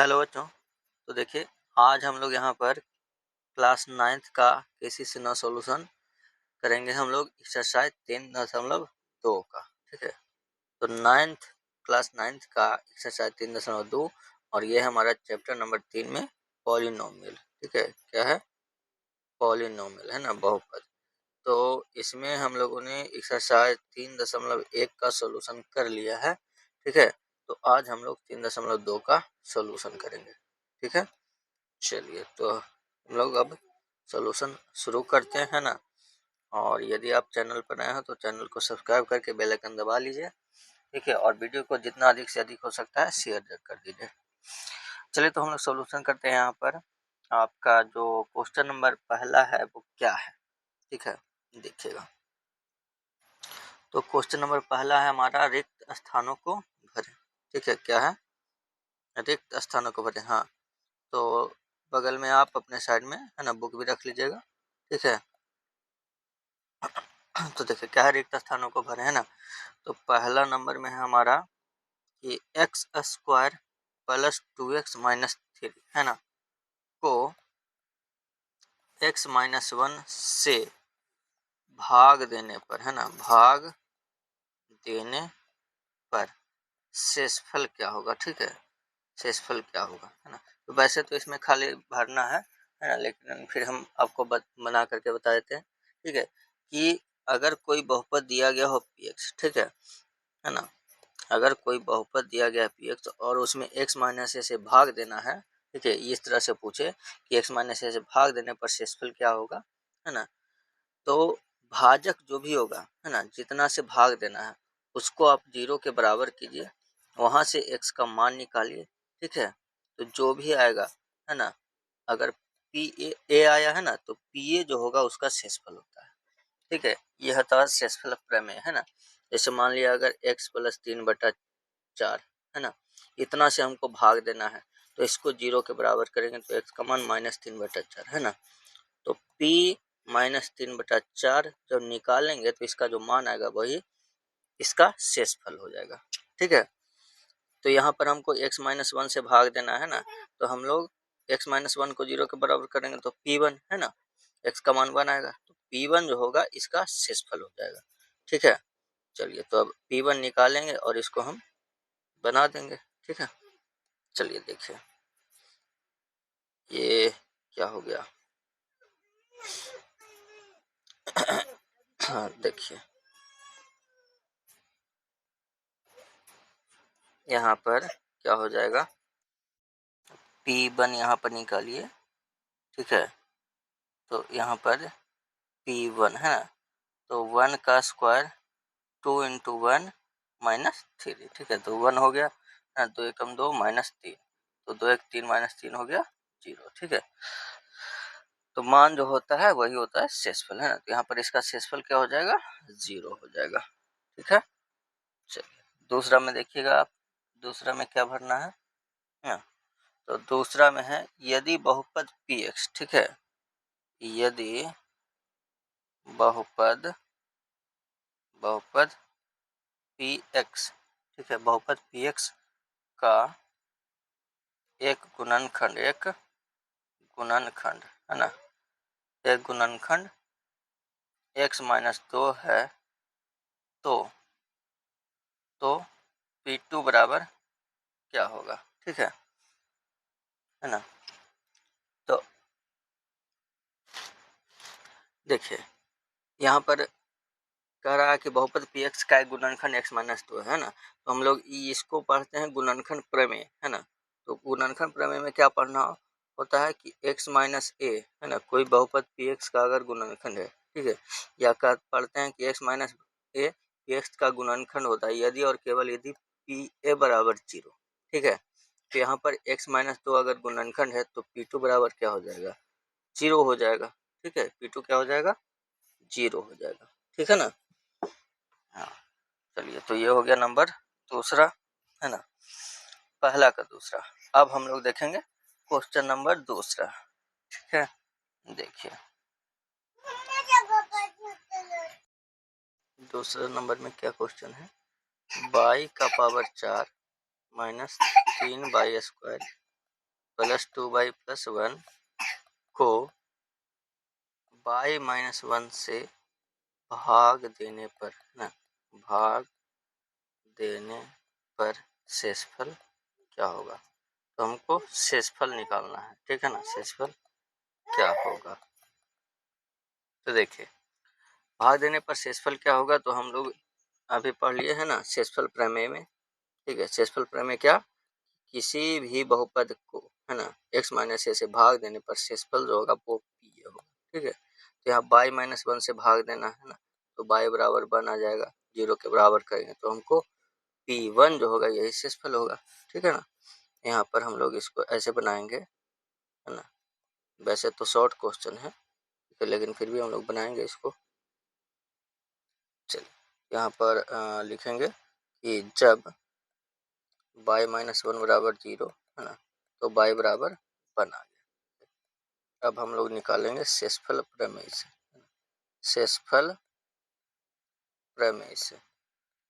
Hello बच्चों। तो देखिए, आज हम लोग यहाँ पर क्लास 9th का KC से सॉल्यूशन करेंगे। हम लोग एक्सरसाइज 3.2 का, ठीक है। तो क्लास 9th का एक्सरसाइज 3.2 और ये हमारा चैप्टर नंबर 3 में पॉलिनोमियल, ठीक है। क्या है? पॉलिनोमियल, है ना, बहुपद। तो इसमें हम लोगों ने एक्सरसाइज 3.1 का सॉल्यूशन कर लिया है, ठीक है। तो आज हम लोग 3.2 का सॉल्यूशन करेंगे, ठीक है। चलिए, तो हम लोग अब सॉल्यूशन शुरू करते हैं, है ना। और यदि आप चैनल पर नए हो तो चैनल को सब्सक्राइब करके बेल आइकन दबा लीजिए, ठीक है। और वीडियो को जितना अधिक से अधिक हो सकता है शेयर कर दीजिए। चलिए, तो हम लोग सॉल्यूशन करते हैं। यहाँ पर आपका जो क्वेश्चन नंबर पहला है वो क्या है, ठीक है, देखिएगा। तो क्वेश्चन नंबर पहला है हमारा, रिक्त स्थानों को भरें, ठीक है। क्या है? रिक्त स्थानों को भरें। हाँ, तो बगल में आप अपने साइड में, है ना, बुक भी रख लीजिएगा, ठीक है। तो देखिए, क्या है, रिक्त स्थानों को भरें, है ना। तो पहला नंबर में है हमारा कि x² + 2x - 3, है ना, को x - 1 से भाग देने पर, है ना, भाग देने पर शेषफल क्या होगा, ठीक है। शेषफल क्या होगा, है ना। तो वैसे तो इसमें खाली भरना है ना, लेकिन फिर हम आपको बना करके बता देते हैं, ठीक है। कि अगर कोई बहुपद दिया गया हो px, ठीक है ना। अगर कोई बहुपद दिया गया है px और उसमें x - a से भाग देना है, ठीक है। इस तरह से पूछे कि x - a से भाग देने पर शेषफल क्या होगा, है ना। तो भाजक जो भी होगा, है ना, जितना से भाग देना है उसको आप 0 के बराबर कीजिए, वहां से x का मान निकालिए, ठीक है। तो जो भी आएगा, है ना, अगर a आया है ना, तो pa जो होगा उसका शेषफल होता है, ठीक है। यह होता है शेषफल प्रमेय, है ना। जैसे मान लिया अगर x + 3/4, है ना, इतना से हमको भाग देना है, तो इसको 0 के बराबर करेंगे तो x का मान -3/4, है ना। तो p -3/4 जब निकालेंगे तो इसका जो मान आएगा वही इसका शेषफल हो जाएगा, ठीक है। तो यहाँ पर हमको x - 1 से भाग देना है ना, तो हम लोग x - 1 को 0 के बराबर करेंगे तो p1, है ना, x का मान 1 आएगा, तो p1 जो होगा इसका शेषफल हो जाएगा, ठीक है। चलिए, तो अब p1 निकालेंगे और इसको हम बना देंगे, ठीक है। चलिए देखिए, ये क्या हो गया। हाँ, देखिए यहाँ पर क्या हो जाएगा, p1 यहाँ पर निकालिए, ठीक है। तो यहाँ पर p1 है ना, तो 1 का स्क्वायर 2 × 1 - 3, ठीक है। तो 1 हो गया, 2 एकम 2 -3, तो 2 1 3 -3 हो गया 0, ठीक है। तो मान जो होता है वही होता है शेषफल, है ना। तो यहाँ पर इसका शेषफल क्या हो जाएगा, 0 हो जाएगा, ठीक है। चलिए, दूसरा में देखिएगा आप, दूसरा में क्या भरना है ना। तो दूसरा में है, यदि बहुपद px, ठीक है, यदि बहुपद px, ठीक है, बहुपद px का एक गुणनखंड, है ना, एक गुणनखंड x - 2 है, तो p2 बराबर क्या होगा, ठीक है ना। तो देखिए, यहाँ पर कह रहा है कि बहुपद px का एक गुणनखंड x - 2 है ना। तो हम लोग इसको पढ़ते हैं गुणनखंड प्रमेय, है ना। तो गुणनखंड प्रमेय में क्या पढ़ना होता है कि x - a, है ना, कोई बहुपद px का अगर गुणनखंड है, ठीक है, या क्या पढ़ते हैं कि x - a px का गुणनखंड होता है यदि और केवल यदि pa बराबर 0, ठीक है। तो यहाँ पर x - 2 अगर गुणनखंड है तो p2 बराबर क्या हो जाएगा, 0 हो जाएगा, ठीक है। p2 क्या हो जाएगा, 0 हो जाएगा, ठीक है ना। हाँ, चलिए, तो ये हो गया नंबर दूसरा, है ना, पहला का दूसरा। अब हम लोग देखेंगे क्वेश्चन नंबर दूसरा, ठीक है। देखिए, दूसरे नंबर में क्या क्वेश्चन है, y का पावर 4 - 3y² प्लस 2y+1 को y-1 से भाग देने पर ना, भाग देने पर शेषफल क्या होगा। तो हमको शेषफल निकालना है, ठीक है ना। शेषफल क्या होगा, तो देखिए भाग देने पर शेषफल क्या होगा, तो हम लोग अभी पढ़ लिए है ना शेषफल प्रमेय में, ठीक है। शेषफल प्रमेय क्या, किसी भी बहुपद को है ना x माइनस ए से भाग देने पर शेषफल जो होगा वो p होगा, ठीक है। तो यहाँ y-1 से भाग देना है ना, तो y बराबर 1 आ जाएगा, 0 के बराबर करेंगे तो हमको p1 जो होगा यही शेषफल होगा, ठीक है ना। यहाँ पर हम लोग इसको ऐसे बनाएंगे है ना, वैसे तो शॉर्ट क्वेश्चन है लेकिन फिर भी हम लोग बनाएंगे इसको। चलिए यहाँ पर लिखेंगे कि जब y-1 बराबर 0 है ना, तो y बराबर 1 आ गया। अब हम लोग निकालेंगे शेषफल प्रमेय से, शेषफल प्रमेय से।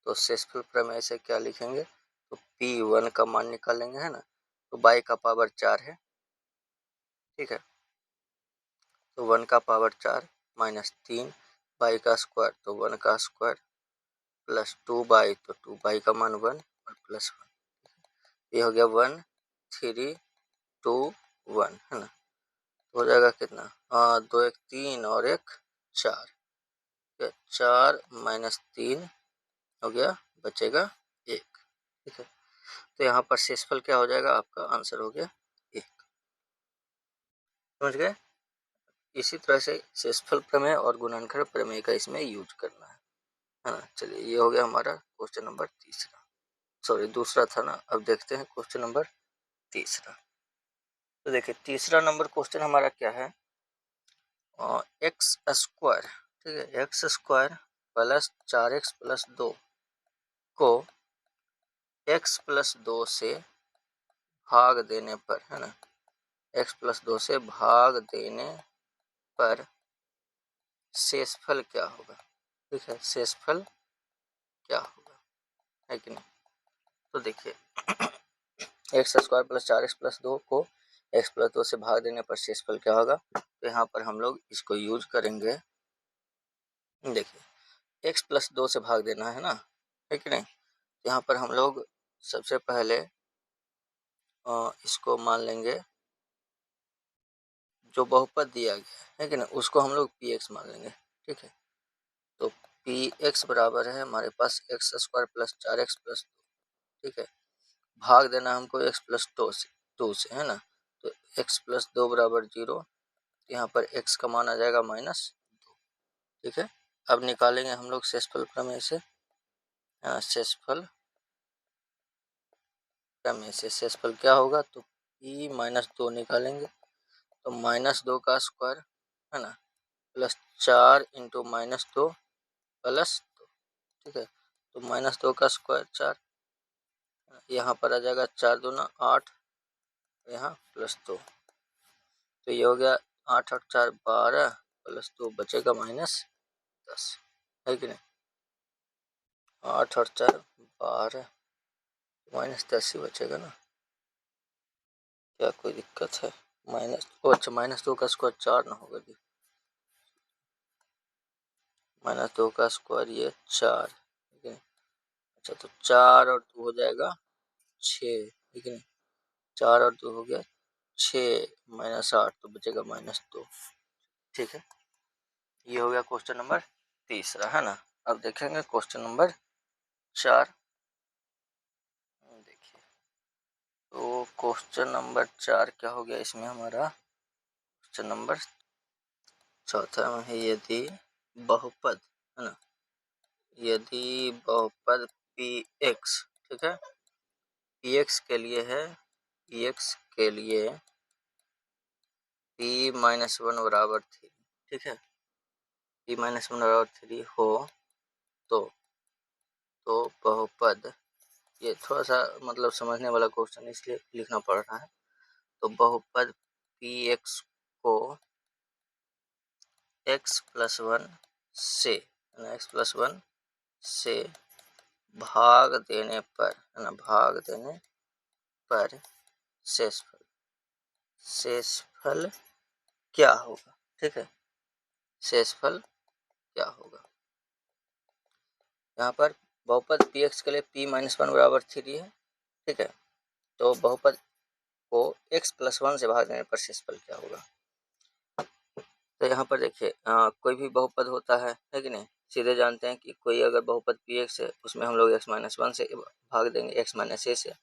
तो शेषफल प्रमेय से क्या लिखेंगे, तो p1 का मान निकालेंगे है ना, तो y का पावर 4 है, ठीक है। तो 1 का पावर 4 माइनस 3 y का स्क्वायर, तो 1 का स्क्वायर प्लस 2y, तो 2y का मान 1 और प्लस 1, ये हो गया 1 3 2 1 है ना। तो हो जाएगा कितना, 2 1 3 और 1 4, 4 माइनस 3 हो गया, बचेगा 1, ठीक है। तो यहाँ पर शेषफल क्या हो जाएगा, आपका आंसर हो गया 1, समझ गए। इसी तरह से शेषफल प्रमेय और गुणनखंड प्रमेय का इसमें यूज करना है ना। चलिए ये हो गया हमारा क्वेश्चन नंबर तीसरा, सॉरी दूसरा था ना। अब देखते हैं क्वेश्चन नंबर तीसरा। तो देखिए तीसरा नंबर क्वेश्चन हमारा क्या है, एक्स स्क्वायर, ठीक है, x square plus 4x plus 2 को x प्लस 2 से भाग देने पर है ना, x प्लस 2 से भाग देने पर शेषफल क्या होगा, ठीक है। शेषफल क्या होगा, है कि नहीं। तो देखिए x square plus 4x plus 2 को x प्लस 2 से भाग देने पर शेषफल क्या होगा। तो यहाँ पर हम लोग इसको यूज करेंगे, देखिए x प्लस 2 से भाग देना है ना, है कि नहीं। यहाँ पर हम लोग सबसे पहले इसको मान लेंगे, जो बहुपद दिया गया है कि नहीं उसको हम लोग px मान लेंगे, ठीक है। तो px बराबर है हमारे पास x square plus 4x plus 2, ठीक है। भाग देना हमको x प्लस 2 से है ना, तो x प्लस 2 बराबर 0, यहाँ पर x का मान आ जाएगा -2, ठीक है। अब निकालेंगे हम लोग शेषफल प्रमेय से, शेषफल प्रमेय से शेषफल क्या होगा, तो p-2 निकालेंगे, तो -2 का स्क्वायर है ना प्लस 4 इंटू -2 प्लस 2, ठीक है। तो -2 का स्क्वायर 4, यहाँ पर आ जाएगा 4 दूना 8, यहाँ प्लस 2, तो ये हो गया 8 और 4 12 प्लस 2 बचेगा -10, है कि नहीं। 8 और 4 12 -10 ही बचेगा ना, क्या कोई दिक्कत है। अच्छा -2 का स्क्वायर 4 ना होगा, -2 का स्क्वायर ये 4, ठीक है। अच्छा तो 4 और 2 हो जाएगा 6, ठीक है। 4 और 2 हो गया 6 -8, तो बचेगा -2, ठीक है। ये हो गया क्वेश्चन नंबर तीसरा, है ना। अब देखेंगे क्वेश्चन नंबर 4, देखिए तो क्वेश्चन नंबर 4 क्या हो गया इसमें हमारा, क्वेश्चन नंबर चौथा में है, यदि बहुपद है ना, यदि बहुपद px, ठीक है, px के लिए है, px के लिए p-1 बराबर 3, ठीक है, p-1 बराबर 3 हो तो बहुपद, ये थोड़ा सा मतलब समझने वाला क्वेश्चन इसलिए लिखना पड़ रहा है। तो बहुपद px को x प्लस 1 से x प्लस 1 से भाग देने पर है ना, भाग देने पर शेषफल, शेषफल क्या होगा, ठीक है, शेषफल क्या होगा। यहाँ पर बहुपद पी एक्स के लिए p-1 बराबर 3 है, ठीक है, तो बहुपद को x+1 से भाग देने पर शेषफल क्या होगा। तो यहाँ पर देखिए कोई भी बहुपद होता है कि नहीं, सीधे जानते हैं कि कोई अगर बहुपद पी एक्स है उसमें हम लोग x-1 से भाग देंगे x-a से,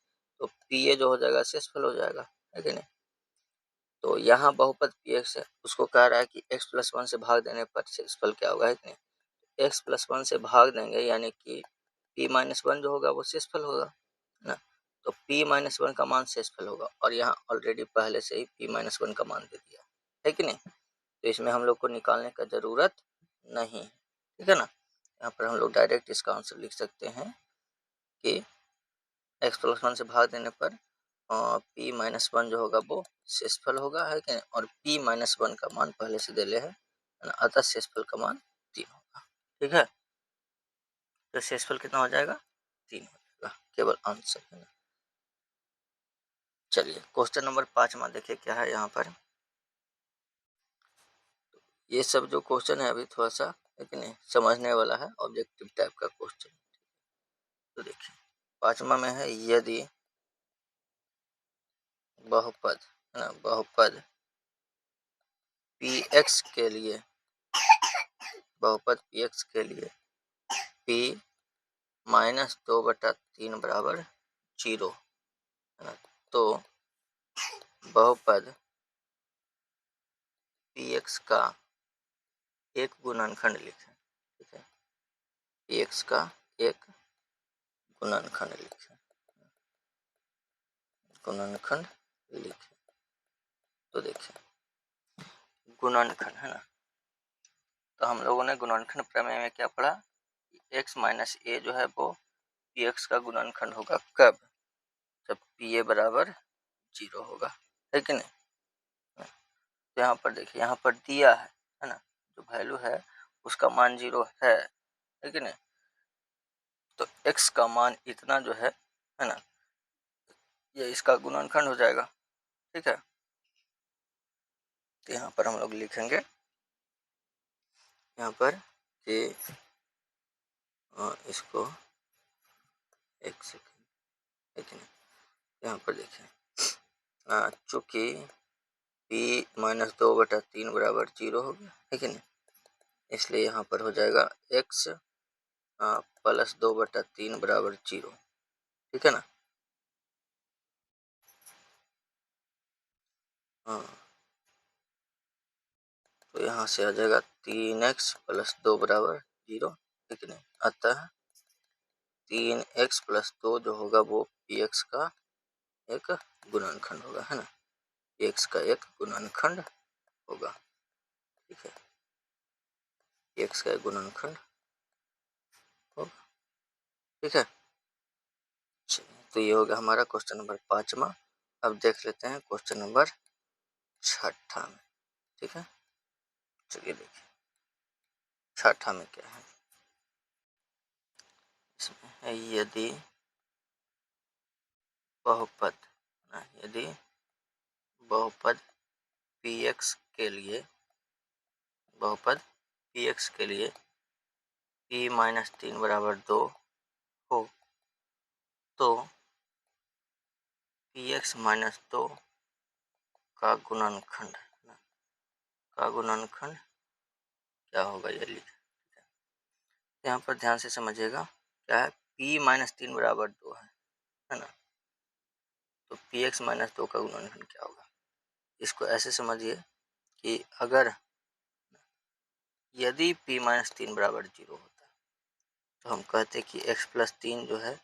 तो पी ए जो हो जाएगा शेषफल हो जाएगा, है कि नहीं। तो यहाँ बहुपद पी एक्स है, उसको कह रहा है कि x+1 से भाग देने पर शेषफल क्या होगा, है कि नहीं। x+1 से भाग देंगे यानी कि p-1 जो होगा वो शेषफल होगा ना, तो p-1 का मान शेषफल होगा, और यहाँ ऑलरेडी पहले से ही p-1 का मान दे दिया है कि नहीं, तो इसमें हम लोग को निकालने का जरूरत नहीं, ठीक है ना। यहाँ पर हम लोग डायरेक्ट इसका आंसर लिख सकते हैं कि x+1 से भाग देने पर p-1 जो होगा वो शेषफल होगा, है कि नहीं, और p-1 का मान पहले से दिले है ना, अतः शेषफल का मान 3 होगा, ठीक है। तो शेषफल कितना हो जाएगा, 3 हो जाएगा, केवल आंसर है ना। चलिए क्वेश्चन नंबर 5 देखिए क्या है यहाँ पर। ये सब जो क्वेश्चन है अभी थोड़ा सा, है कि नहीं, समझने वाला है, ऑब्जेक्टिव टाइप का क्वेश्चन। तो देखिए 5 में है, यदि बहुपद है ना, बहुपद पी एक्स के लिए, बहुपद पी एक्स के लिए p-2/3 बराबर 0 है ना, तो बहुपद पी एक्स का एक गुणनखंड लिखें, ठीक है, पी एक्स का एक गुणनखंड लिखें, गुणनखंड लिखें। तो देखिए गुणनखंड है ना, तो हम लोगों ने गुणनखंड प्रमेय में क्या पढ़ा, x-a जो है वो पी एक्स का गुणनखंड होगा, कब, जब पी ए बराबर 0 होगा, है कि नहीं। तो यहाँ पर देखिए, यहाँ पर दिया है ना, जो वैल्यू है उसका मान 0 है कि नहीं, तो x का मान इतना जो है ना, ये इसका गुणनखंड हो जाएगा, ठीक है। तो यहाँ पर हम लोग लिखेंगे यहाँ पर कि इसको एक सेकेंड, है कि नहीं, यहाँ पर देखिए चूँकि p-2/3 बराबर 0 हो गया, है कि नहीं, इसलिए यहाँ पर हो जाएगा x +2/3 बराबर 0, ठीक है ना। हाँ, तो यहाँ से आ जाएगा 3x + 2 बराबर 0, ठीक नहीं, अतः 3x + 2 जो होगा वो पी एक्स का एक गुणनखंड होगा, है ना, पी एक्स का एक गुणनखंड होगा, ठीक है, पी एक्स का एक गुणनखंड होगा, ठीक है। तो ये होगा हमारा क्वेश्चन नंबर 5। अब देख लेते हैं क्वेश्चन नंबर 6 में, ठीक है। चलिए देखिए 6 में क्या है, इसमें है यदि बहुपद, यदि बहुपद पी एक्स के लिए, बहुपद पी एक्स के लिए p-3 बराबर 2 हो, तो px-2 का गुणनखंड क्या होगा, ये लिख। यहाँ पर ध्यान से समझिएगा, क्या है, p-3 बराबर 2 है ना, तो px-2 का गुणनखंड क्या होगा। इसको ऐसे समझिए कि अगर यदि p-3 बराबर 0 होता तो हम कहते कि x+3 जो है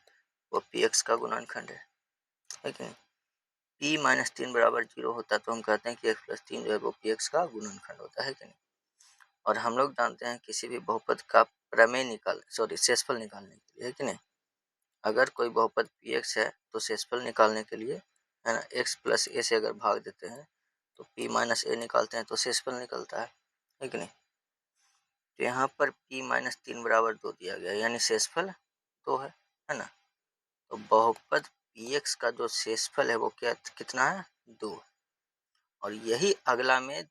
वो पी एक्स का गुणनखंड है कि नहीं। p-3 बराबर 0 होता तो हम कहते हैं कि x+3 जो है वो पी एक्स का गुणनखंड होता है कि नहीं। और हम लोग जानते हैं किसी भी बहुपद का प्रमेय शेषफल निकालने के लिए, है कि नहीं, अगर कोई बहुपद पी एक्स है तो शेषफल निकालने के लिए, है ना, x+a से अगर भाग देते हैं तो p-a निकालते हैं तो शेषफल निकलता है कि नहीं। तो यहाँ पर p-3 बराबर 2 दिया गया, यानी शेषफल 2 है ना। तो बहुपद पी एक्स का जो शेषफल है वो क्या कितना है, 2, और यही अगला में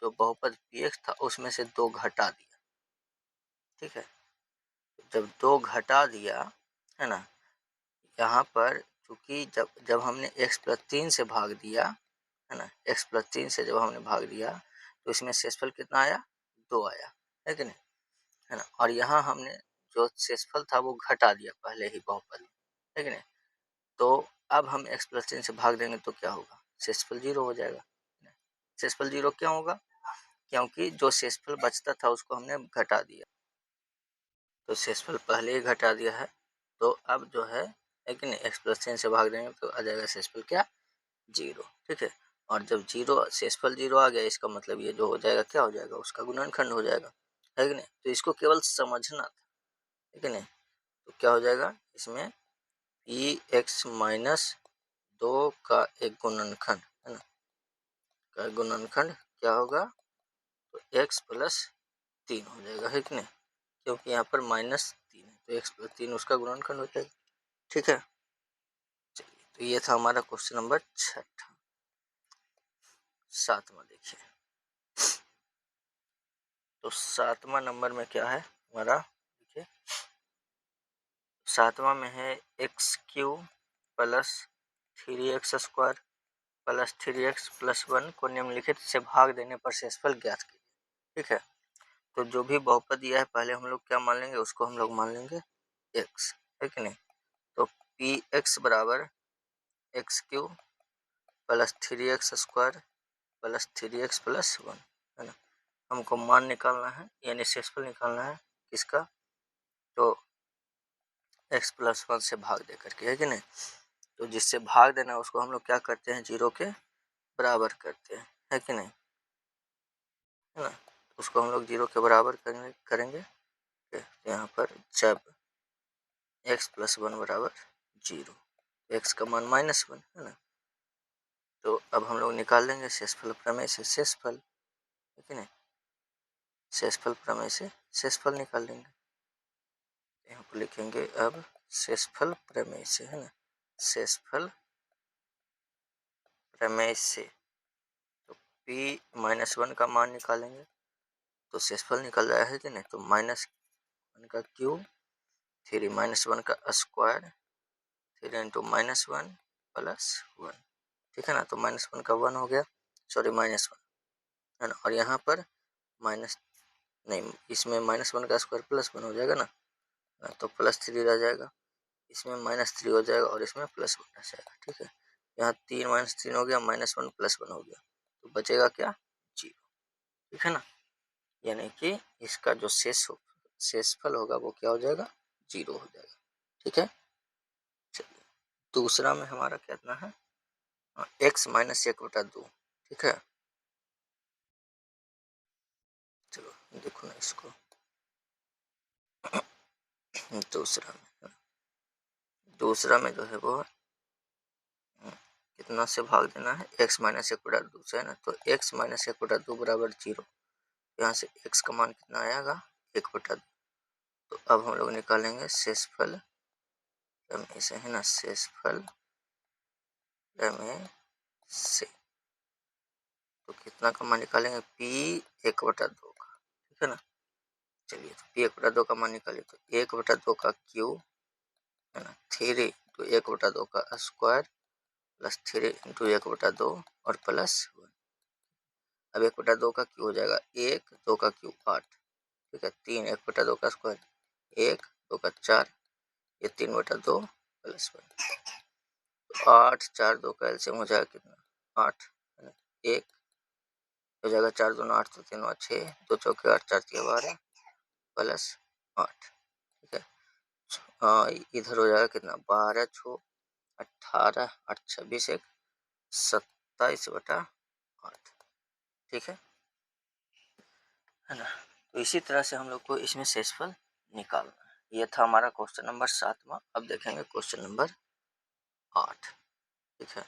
जो बहुपद px था उसमें से 2 घटा दिया, ठीक है। जब 2 घटा दिया, है ना, यहाँ पर चूंकि जब हमने x प्लस 3 से भाग दिया, है ना, x प्लस 3 से जब हमने भाग दिया तो इसमें शेषफल कितना आया, 2 आया, है कि नहीं, है ना। और यहाँ हमने जो शेषफल था वो घटा दिया पहले ही बहुपद में, है कि नहीं। तो अब हम x प्लस 3 से भाग देंगे तो क्या होगा, शेषफल 0 हो जाएगा। शेषफल 0 क्यों होगा, क्योंकि जो शेषफल बचता था उसको हमने घटा दिया, तो शेषफल पहले ही घटा दिया है। तो अब जो है कि नहीं, x प्लस 3 से भाग देंगे तो आ जाएगा शेषफल क्या, 0, ठीक है। और जब 0 शेषफल 0 आ गया, इसका मतलब ये जो हो जाएगा क्या हो जाएगा, उसका गुणनखंड हो जाएगा, है कि नहीं। तो इसको केवल समझना था, है कि नहीं। तो क्या हो जाएगा, इसमें px माइनस 2 का एक गुणनखंड, है ना, का गुणनखंड क्या होगा, तो x प्लस 3 हो जाएगा, है कि नहीं, क्योंकि यहाँ पर -3 है तो x प्लस 3 उसका गुणनखंड हो जाएगा, ठीक है। चलिए, तो ये था हमारा क्वेश्चन नंबर 6। 7वां देखिए, तो 7वां नंबर में क्या है हमारा, देखिए 7वां में है x³ plus 3x² plus 3x plus 1 को निम्नलिखित से भाग देने पर शेषफल ज्ञात कीजिए, ठीक है। तो जो भी बहुपद दिया है पहले हम लोग क्या मान लेंगे, उसको हम लोग मान लेंगे x, है कि नहीं। तो px बराबर x³ plus 3x² plus 3x plus 1, है ना। हमको मान निकालना है, यानी शेषफल निकालना है किसका, तो x प्लस 1 से भाग दे करके, है कि नहीं। तो जिससे भाग देना उसको हम लोग क्या करते हैं, 0 के बराबर करते हैं, है कि नहीं, है ना। उसको हम लोग 0 के बराबर करेंगे। तो यहाँ पर जब x प्लस 1 बराबर 0, x का मान -1, है ना। तो अब हम लोग निकाल लेंगे शेषफल प्रमेय से शेषफल, है कि नहीं, शेषफल प्रमेय से शेषफल निकाल लेंगे। यहाँ पर लिखेंगे अब शेषफल प्रमेय से, है ना, शेषफल प्रमेय से। तो p-1 का मान निकालेंगे तो शेषफल निकल रहा है कि नहीं, तो -1 का क्यूब 3 -1 का स्क्वायर 3 इंटू -1 प्लस 1, ठीक है ना। तो -1 का 1 हो गया, सॉरी -1, है ना। और यहाँ पर माइनस नहीं, इसमें -1 का स्क्वायर +1 हो जाएगा ना, तो +3 रह जाएगा, इसमें -3 हो जाएगा और इसमें +1 रह जाएगा, ठीक है। यहाँ 3 - 3 हो गया, -1 +1 हो गया, तो बचेगा क्या, 0, ठीक है ना। यानी कि इसका जो शेषफल होगा वो क्या हो जाएगा, 0 हो जाएगा, ठीक है। चलिए, दूसरा में हमारा कितना है, x - 1/2, ठीक है। चलो देखो ना इसको, दूसरा में जो है वो कितना से भाग देना है, x - 1/2 से, है ना। तो x - 1/2 बराबर 0, यहाँ से x का मान कितना आएगा, 1/2। तो अब हम लोग निकालेंगे शेषफल प्रमेय से, है ना, शेषफल प्रमेय से। तो कितना का मान निकालेंगे, p 1/2 का, ठीक है ना। चलिए, तो p 1/2 का मान निकालिए, तो 1/2 का क्यूब, है ना, 3 तो 1/2 का स्क्वायर प्लस 3 इंटू 1/2 और प्लस 1। अब 1/2 का क्यूब हो जाएगा 1, 2 का क्यूब 8, ठीक है। 3 1/2 का स्क्वायर 1, 2 का 4, ये 3/2 प्लस 1, तो 8 4 2 का एलसीएम हो जाएगा कितना, 8, है ना। 1 हो जाएगा, 4 दूना 8 तो 3 6, 2 चौके 8 4 3 12 प्लस 8, ठीक है। हाँ, इधर हो जाएगा कितना, 12 6 18 8 26 1 27/8, ठीक है ना। तो इसी तरह से हम लोग को इसमें शेषफल निकालना है। ये था हमारा क्वेश्चन नंबर 7वां। अब देखेंगे क्वेश्चन नंबर 8, ठीक है।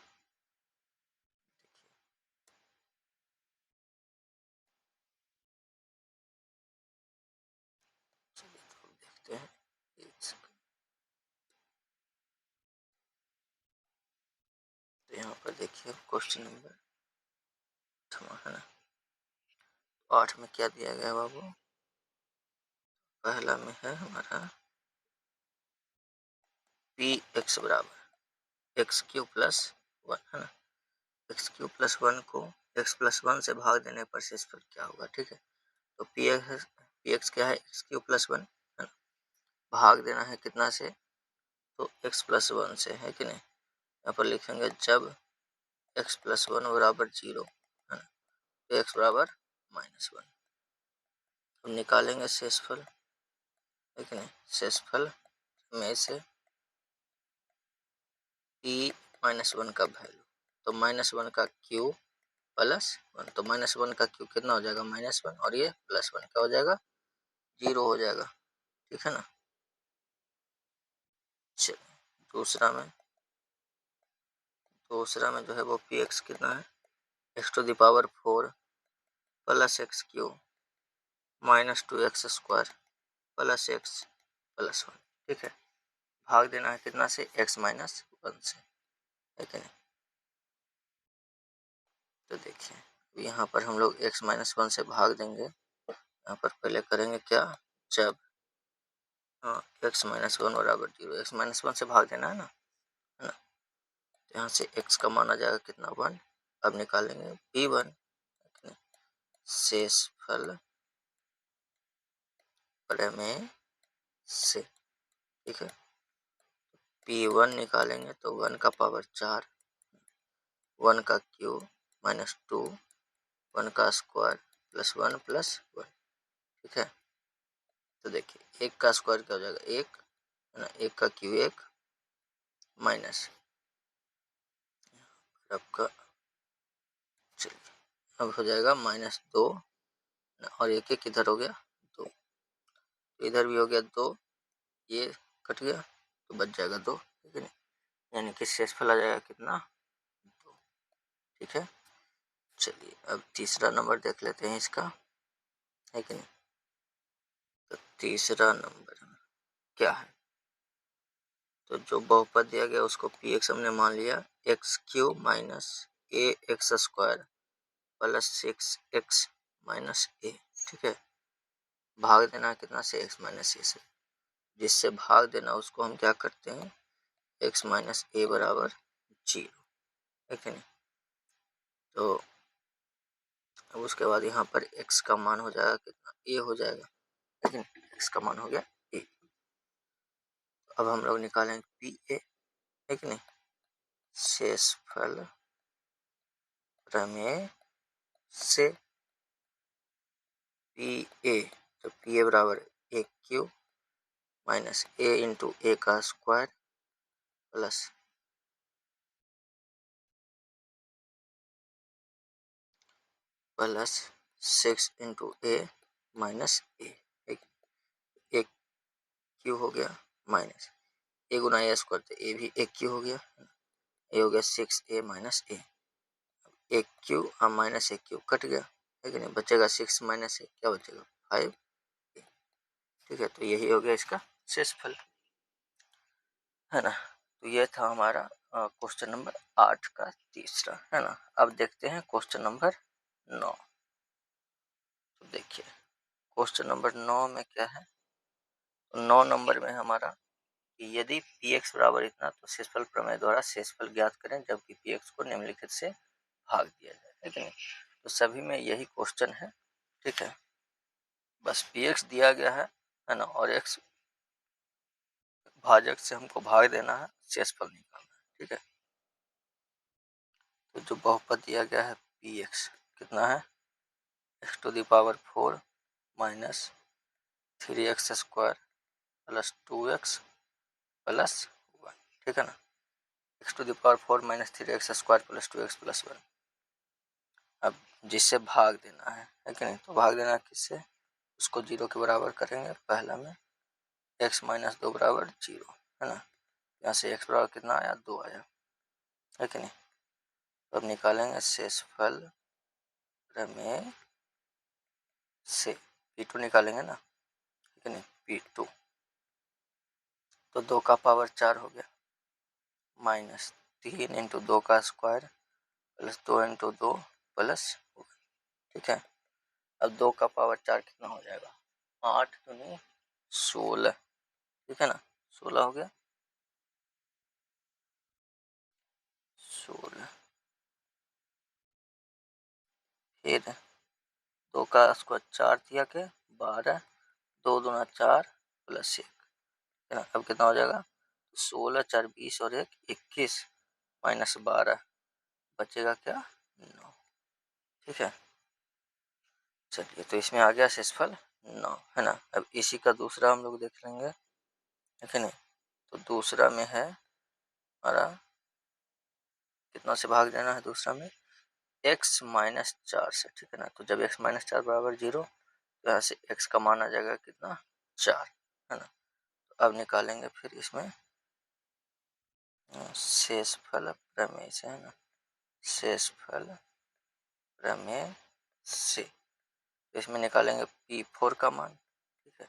चलिए तो देखते हैं, तो यहाँ पर देखिए क्वेश्चन नंबर आठवां है ना। 8 में क्या दिया गया बाबू? पहला में है हमारा पी एक्स बराबर एक्स क्यू प्लस 1 है ना। एक्स क्यू प्लस 1 को एक्स प्लस 1 से भाग देने पर शेषफल क्या होगा? ठीक है, तो पी एक्स क्या है? एक्स क्यू प्लस 1 है ना। भाग देना है कितना से? तो एक्स प्लस 1 से, है कि नहीं। यहाँ पर लिखेंगे जब एक्स प्लस 1 बराबर 0 है ना, तो एक्स बराबर -1। हम निकालेंगे शेषफल, है कि नहीं। शेषफल में से पी -1 का वैल्यू, तो -1 का क्यू प्लस 1, तो -1 का क्यू कितना हो जाएगा? -1, और ये +1 क्या हो जाएगा? 0 हो जाएगा, ठीक है ना। चलिए दूसरा में जो है वो पी एक्स कितना है? x⁴ plus x Q -2x² plus x plus 1, ठीक है। भाग देना है कितना से? x -1 से, है कि नहीं। तो देखिए यहाँ पर हम लोग x -1 से भाग देंगे। यहाँ पर पहले करेंगे क्या? जब x -1 बराबर 0, x -1 से भाग देना है ना, है ना। यहाँ से x का मान आ जाएगा कितना? 1। अब निकालेंगे p1 शेषफल प्रमेय से, ठीक है। p1 निकालेंगे तो 1 का पावर 4, 1 का क्यूब -2, 1 का स्क्वायर +1 +1, ठीक है। तो देखिए 1 का स्क्वायर क्या हो जाएगा? 1 है ना, 1 का क्यूब 1 माइनस आपका, चलिए अब हो जाएगा -2, और एक एक इधर हो गया 2, तो इधर भी हो गया 2, ये कट गया तो बच जाएगा 2, ठीक है। यानी कि शेषफल आ जाएगा कितना? 2, ठीक है। चलिए अब तीसरा नंबर देख लेते हैं इसका, है कि नहीं। तो तीसरा नंबर क्या है? तो जो बहुपद दिया गया उसको पी एक्स हमने मान लिया, x³ - ax² plus 6x - a, ठीक है। भाग देना कितना से? x - a से। जिससे भाग देना उसको हम क्या करते हैं? x - a बराबर 0, है कि नहीं। तो अब उसके बाद यहाँ पर x का मान हो जाएगा कितना? a हो जाएगा, लेकिन x का मान हो गया a। अब हम लोग निकालेंगे पी ए, है कि नहीं। शेषफल प्रमेय से पी ए, तो पी ए बराबर a³ - a इंटू a का square plus plus 6 into a minus a, एक क्यू हो गया माइनस a गुना ए स्क्वायर, तो ए भी एक क्यू हो गया, ए हो गया 6a - a, एक क्यू और माइनस एक क्यू कट गया, है कि नहीं। बचेगा 6 - a, क्या बचेगा? 5, ठीक है। तो यही हो गया इसका शेषफल, है ना। तो ये था हमारा क्वेश्चन नंबर 8 का तीसरा, है ना। अब देखते हैं क्वेश्चन नंबर 9। तो देखिए क्वेश्चन नंबर 9 में क्या है? तो 9 नंबर में हमारा यदि पी एक्स बराबर इतना तो शेषफल प्रमेय द्वारा शेषफल ज्ञात करें, जबकि पी एक्स को निम्नलिखित से भाग दिया जाए, ठीक है। तो सभी में यही क्वेश्चन है, ठीक है। बस पी एक्स दिया गया है ना, और एक्स भाजक से हमको भाग देना है, शेषफल निकालना है, ठीक है। तो जो बहुपद दिया गया है पी एक्स कितना है? x⁴ minus 3x² plus 2x plus 1, ठीक है ना। x⁴ minus 3x² plus 2x plus 1। अब जिससे भाग देना है कि नहीं। तो भाग देना किससे? उसको 0 के बराबर करेंगे। पहला में x - 2 बराबर 0, है ना। यहाँ से x बराबर कितना आया? 2 आया, है कि नहीं। तो अब निकालेंगे शेषफल प्रमेय से p2 निकालेंगे ना, है कि नहीं। p2 तो 2 का पावर 4 हो गया, -3 इंटू 2 का स्क्वायर प्लस 2 इंटू 2 प्लस 1, ठीक है। अब 2 का पावर 4 कितना हो जाएगा, 8 दूनी 16, ठीक है ना, 16 हो गया, 16। फिर 2 का स्क्वायर 4 दिया के 12, 2 दूना 4 प्लस 1, है ना। अब कितना हो जाएगा, 16 4 20 और 1 21 माइनस 12 बचेगा क्या, 9, ठीक है। चलिए तो इसमें आ गया शेषफल 9, है ना। अब इसी का दूसरा हम लोग देख लेंगे, ठीक है नहीं। तो दूसरा में है हमारा कितना से भाग देना है, दूसरा में x माइनस 4 से, ठीक है ना। तो जब x माइनस 4 बराबर 0, तो यहाँ से x का मान आ जाएगा कितना, 4, है ना। तो अब निकालेंगे फिर इसमें शेषफल प्रमेय से, है ना, शेषफल प्रमेय से। तो इसमें निकालेंगे P4 का मान, ठीक है।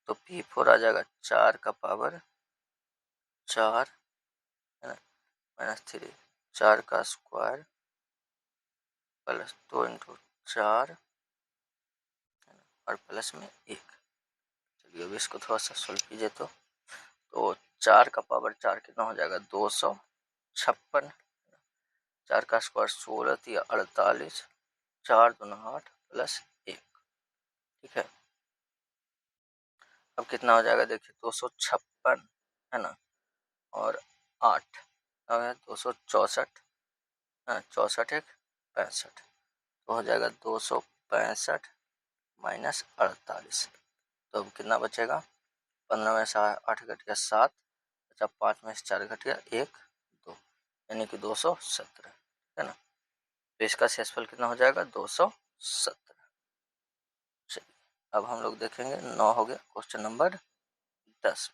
तो P4 आ जाएगा 4 का पावर 4, है ना, माइनस 3, 4 का स्क्वायर प्लस 2 इंटू 4 और प्लस में 1। चलिए अब इसको थोड़ा सा सोल्व कीजिए तो 4 का पावर 4 कितना हो जाएगा, 256, 4 का स्क्वायर 16 या 48, 4 दूना 8 प्लस 1, ठीक है। अब कितना हो जाएगा, देखिए 256, है ना, और 8 अब है 264, है ना, 64 1 65, तो हो जाएगा 265 माइनस 48। तो अब कितना बचेगा, 15 में से 8 घट गया 7, अच्छा 5 में से 4 घट गया 1 2, यानी कि 217, है ना। तो इसका शेषफल कितना हो जाएगा, 217। चलिए अब हम लोग देखेंगे 9 हो गया क्वेश्चन नंबर 10,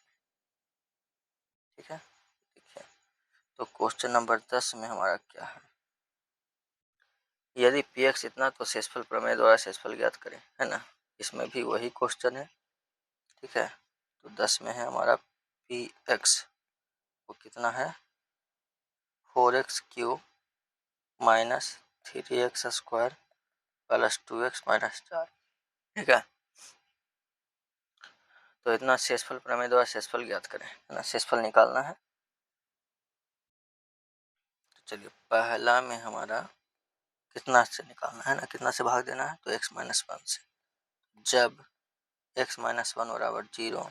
ठीक है। देखिए तो क्वेश्चन नंबर 10 में हमारा क्या है, यदि px इतना तो शेषफल प्रमेय द्वारा शेषफल ज्ञात करें, है ना। इसमें भी वही क्वेश्चन है, ठीक है। तो 10 में है हमारा px, वो कितना है 4x cube minus 3x square plus 2x minus 4, ठीक है। तो इतना शेषफल प्रमेय द्वारा शेषफल ज्ञात करें, है ना, शेषफल निकालना है। तो चलिए पहला में हमारा कितना से निकालना है ना, कितना से भाग देना है, तो x माइनस 1 से। जब x माइनस 1 बराबर 0,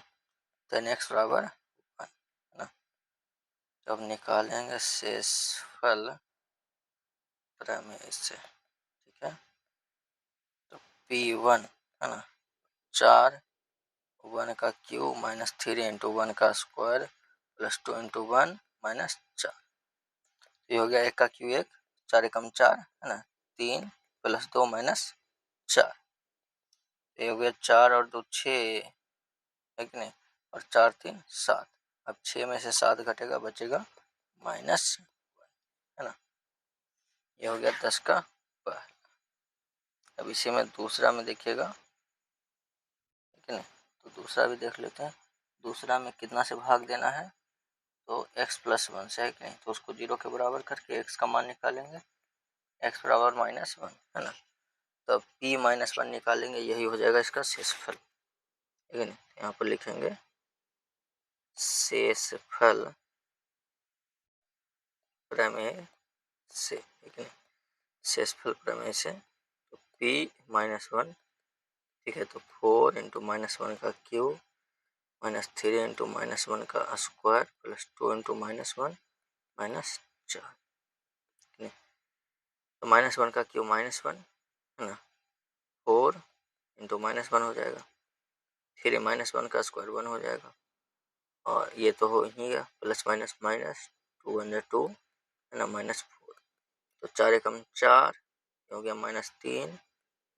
देन x बराबर 1, है ना। जब निकालेंगे शेषफल प्रमेय से, ठीक है। तो P1, है ना, 4 1 का क्यूब माइनस 3 इंटू 1 का स्क्वायर प्लस 2 इंटू 1 माइनस 4, ये हो गया 1 का क्यूब 1, 4 एकम 4, है ना, 3 प्लस 2 माइनस 4, ये हो गया 4 और 2 6, है कि नहीं, और 4 3 7। अब 6 में से 7 घटेगा बचेगा माइनस, है ना। ये हो गया 10 का पहला। अब इसी में दूसरा में देखिएगा, है कि नहीं। तो दूसरा भी देख लेते हैं, दूसरा में कितना से भाग देना है, तो x प्लस 1 से, है कि नहीं। तो उसको 0 के बराबर करके x का मान निकालेंगे, x बराबर माइनस 1, है ना। तो p माइनस 1 निकालेंगे, यही हो जाएगा इसका शेषफल, ठीक है नहीं। यहाँ पर लिखेंगे शेषफल प्रमेय से, ठीक है, शेषफल प्रमेय से। तो p माइनस 1, ठीक है। तो 4 इंटू माइनस 1 का क्यूब माइनस 3 इंटू माइनस 1 का square plus 2 into minus 1 minus 4, तो माइनस 1 का क्यूब माइनस 1, है ना, 4 इंटू माइनस 1 हो जाएगा, फिर माइनस 1 का स्क्वायर 1 हो जाएगा, और ये तो हो ही गया, प्लस माइनस माइनस 2 × 2, है ना, माइनस 4, तो 4 एकम 4 हो गया माइनस 3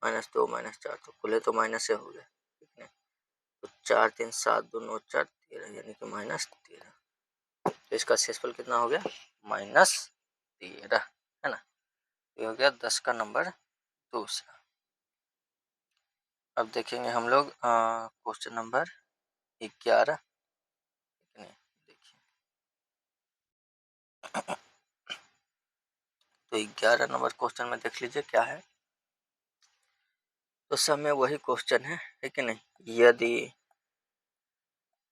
माइनस 2 माइनस 4, तो खुले तो माइनस से हो गया, ठीक है। तो 4 3 7 2 9 4 13, यानी कि माइनस 13। तो इसका शेषफल कितना हो गया, माइनस 13, है ना। ये हो गया 10 का नंबर दूसरा। अब देखेंगे हम लोग क्वेश्चन नंबर 11, नहीं देखिए तो 11 नंबर क्वेश्चन में देख लीजिए क्या है, तो सब में वही क्वेश्चन है कि नहीं। यदि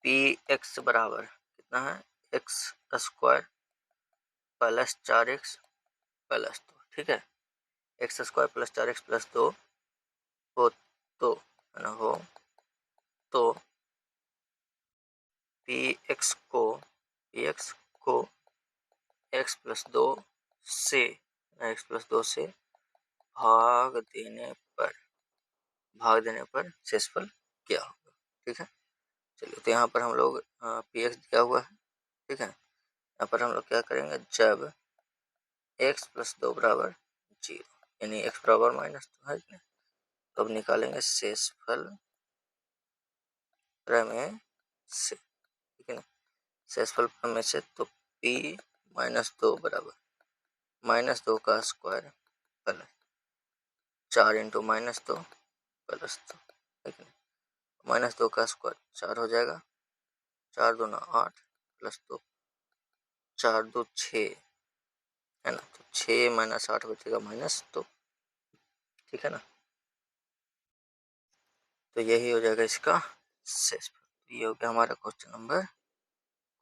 पी एक्स बराबर कितना है, x square plus 4x plus 2, ठीक है, x square plus 4x plus 2 हो तो है ना, हो तो पी एक्स को x प्लस 2 से भाग देने पर शेषफल क्या होगा, ठीक है। चलिए, तो यहाँ पर हम लोग पी एक्स दिया हुआ है, ठीक है। यहाँ पर हम लोग क्या करेंगे, जब x प्लस 2 बराबर 0 यानी x बराबर -2 है, तो अब निकालेंगे शेषफल प्रमेय से, ठीक है ना। शेषफल प्रमेय से तो p -2 बराबर -2 का स्क्वायर प्लस 4 इंटू -2 प्लस 2, ठीक है। -2 का स्क्वायर 4 हो जाएगा, 4 दूना 8 प्लस 2 4 2 6 है ना, तो 6 - 8 बचेगा -2, ठीक है ना। तो यही हो जाएगा इसका शेषफल। ये हो गया हमारा क्वेश्चन नंबर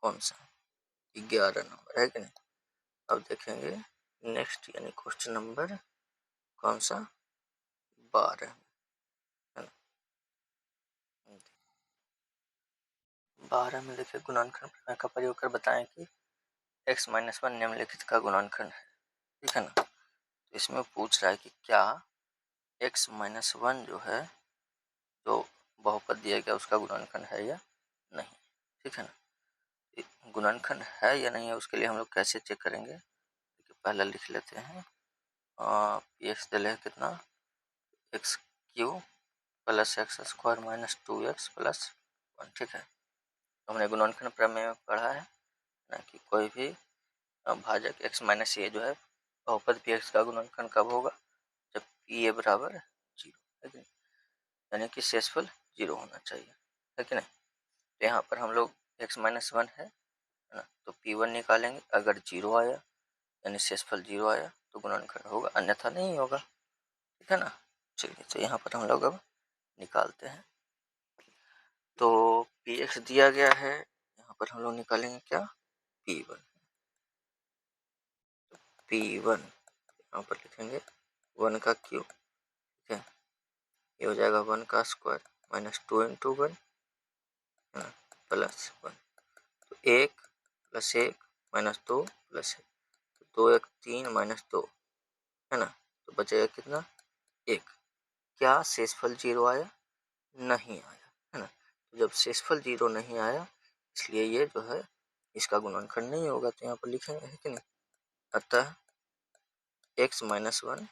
कौन सा, 11 नंबर, है कि नहीं। अब देखेंगे नेक्स्ट यानी क्वेश्चन नंबर कौन सा, 12, है ना। 12 में देखिए, गुणनखंड प्रमेय का प्रयोग कर बताएं कि x - 1 निम्नलिखित का गुणनखंड है, ठीक है ना। तो इसमें पूछ रहा है कि क्या x - 1 जो है, जो बहुपद दिया गया उसका गुणनखंड है या नहीं, ठीक है ना। गुणनखंड है या नहीं है उसके लिए हम लोग कैसे चेक करेंगे, पहले लिख लेते हैं। x दे ले कितना, x Q plus x square minus 2x plus 1, ठीक है। तो हमने गुणनखंड प्रमेय में पढ़ा है ना कि कोई भी भाजक x माइनस ए जो है, बहुपद पी एक्स का गुणनखंड कब होगा, जब पी ए बराबर 0, है कि नहीं, यानी कि शेषफल 0 होना चाहिए, है कि नहीं। तो यहाँ पर हम लोग x - 1 है ना, तो p1 निकालेंगे, अगर 0 आया यानी शेषफल 0 आया तो गुणनखंड होगा, अन्यथा नहीं होगा, ठीक है ना। चलिए, तो यहाँ पर हम लोग अब निकालते हैं। तो पी एक्स दिया गया है, यहाँ पर हम लोग निकालेंगे क्या, p1। p1 यहाँ पर लिखेंगे 1 का क्यूब, ठीक है, ये हो जाएगा 1 का स्क्वायर माइनस 2 इंटू 1 प्लस 1, तो 1 प्लस 1 माइनस 2 प्लस 1, तो 2 1 3 माइनस 2, है ना, तो बचेगा कितना, 1। क्या शेषफल 0 आया, नहीं आया, है ना। तो जब शेषफल 0 नहीं आया, इसलिए ये जो है इसका गुणनखंड नहीं होगा, तो यहाँ पर लिखेंगे, है कि नहीं। अतः x - 1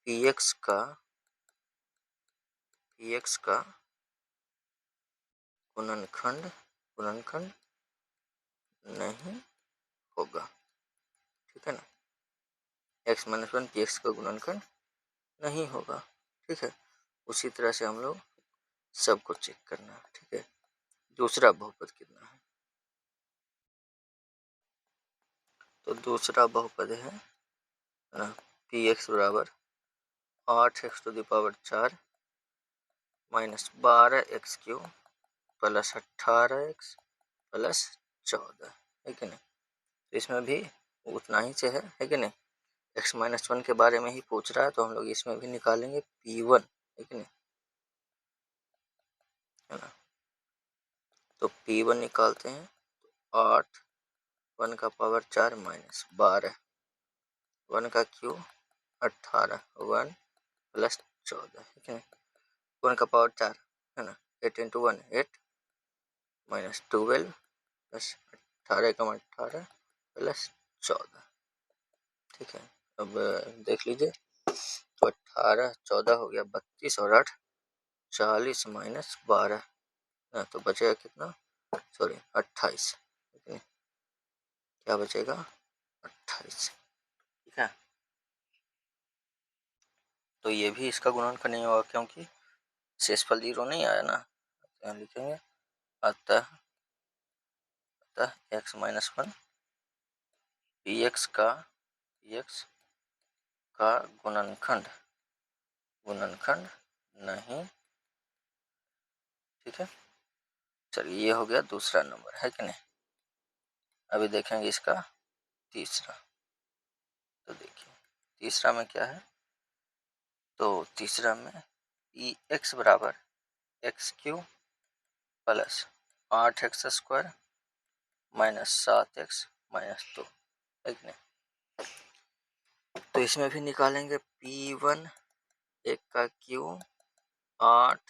px का गुणनखंड नहीं होगा, ठीक है ना। x - 1 px का गुणनखंड नहीं होगा, ठीक है। उसी तरह से हम लोग सबको चेक करना है, ठीक है। दूसरा बहुपद कितना है, तो दूसरा बहुपद है ना, पी एक्स बराबर 8x to the power 4 minus 12x cube plus 18x plus 14, है कि नहीं। तो इसमें भी उतना ही से है कि नहीं। x - 1 के बारे में ही पूछ रहा है, तो हम लोग इसमें भी निकालेंगे p1, है कि नहीं, है ना। तो p1 निकालते हैं, 8 1 का पावर 4 माइनस 12 1 का क्यूब 18 1 प्लस 14, ठीक है। 1 का पावर 4 है ना, 8 इंटू 1 8 माइनस 12 प्लस 18 का 18 प्लस 14, ठीक है। अब देख लीजिए, तो 18 14 हो गया 32 और 8 40 माइनस 12, तो बचेगा कितना, सॉरी 28, क्या बचेगा 28, ठीक है। तो ये भी इसका गुणनखंड नहीं होगा, क्योंकि शेषफल 0 नहीं आया ना। यहाँ लिखेंगे अतः x - 1 px का गुणनखंड नहीं, ठीक है। चलिए ये हो गया दूसरा नंबर, है कि नहीं। अभी देखेंगे इसका तीसरा। तो देखिए तीसरा में क्या है, तो तीसरा में ई एक्स बराबर x Q plus 8x² minus 7x minus 2, है कि नहीं। तो इसमें भी निकालेंगे P1 एक का क्यू 8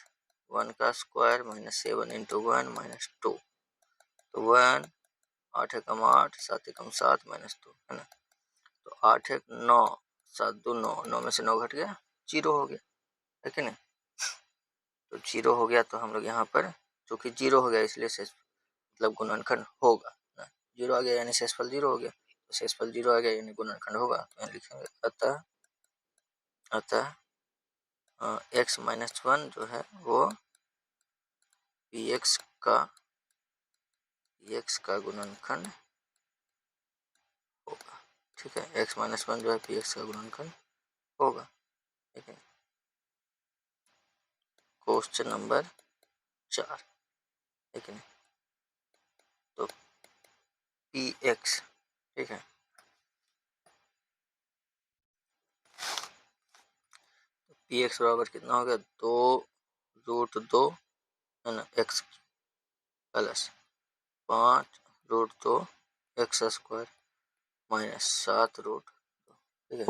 1 का स्क्वायर माइनस 7 इंटू 1 माइनस 2, तो 1 8 एकम 8 7 एकम 7 माइनस 2, है ना। तो 8 एक 9 7 2 9, 9 में से 9 घट गया, 0 हो गया, है कि नहीं। तो 0 हो गया, तो हम लोग यहाँ पर चूँकि 0 हो गया इसलिए मतलब गुणनखंड होगा ना। 0 आ गया यानी शेषफल 0 हो गया, तो शेषफल 0 आ गया यानी गुणनखंड होगा। तो यहाँ लिखेंगे अतः x माइनस 1 जो है वो px का गुणनखंड होगा, ठीक है। x माइनस 1 जो है px का गुणनखंड होगा, ठीक है। क्वेश्चन नंबर 4, ठीक है। तो px, ठीक है, तो px बराबर कितना हो गया 2√2 है ना x प्लस 5√2 x² माइनस 7√2, ठीक है।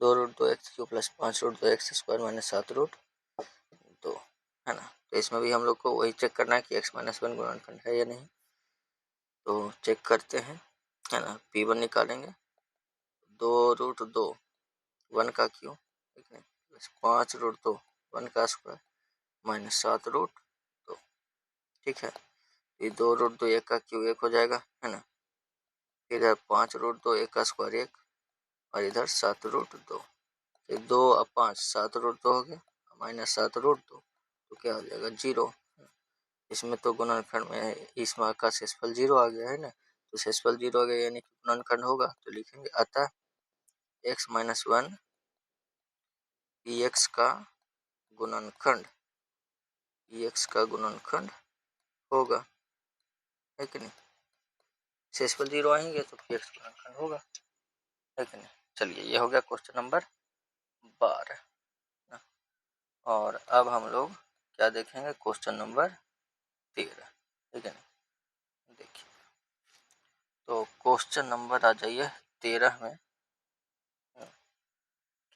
2√2 x³ प्लस 5√2 x² माइनस 7√2, है ना। तो इसमें भी हम लोग को वही चेक करना है कि x माइनस 1 गुणनखंड है या नहीं। तो चेक करते हैं, है ना। P1 निकालेंगे 2√2 1 का क्यू, ठीक है, प्लस 5√2 1 का स्क्वायर माइनस 7√2, ठीक है। ये 2√2 1 का क्यू 1 हो जाएगा, है ना। इधर 5√2 1 का स्क्वायर 1 और इधर 7√2, फिर 2 और 5 7√2 हो गया माइनस 7√2, तो क्या हो जाएगा 0। इसमें तो गुणनखंड में इस मार्क का शेषफल 0 आ गया, है ना। तो शेषफल 0 आ गया यानी कि गुणनखंड होगा। तो लिखेंगे अतः x माइनस 1 px का गुणनखंड होगा, है कि नहीं। शेषफल 0 आएंगे तो px गुणनखंड होगा, है कि नहीं। चलिए ये हो गया क्वेश्चन नंबर 12। और अब हम लोग क्या देखेंगे, क्वेश्चन नंबर 13, ठीक है ना। देखिए तो क्वेश्चन नंबर आ जाइए 13 में,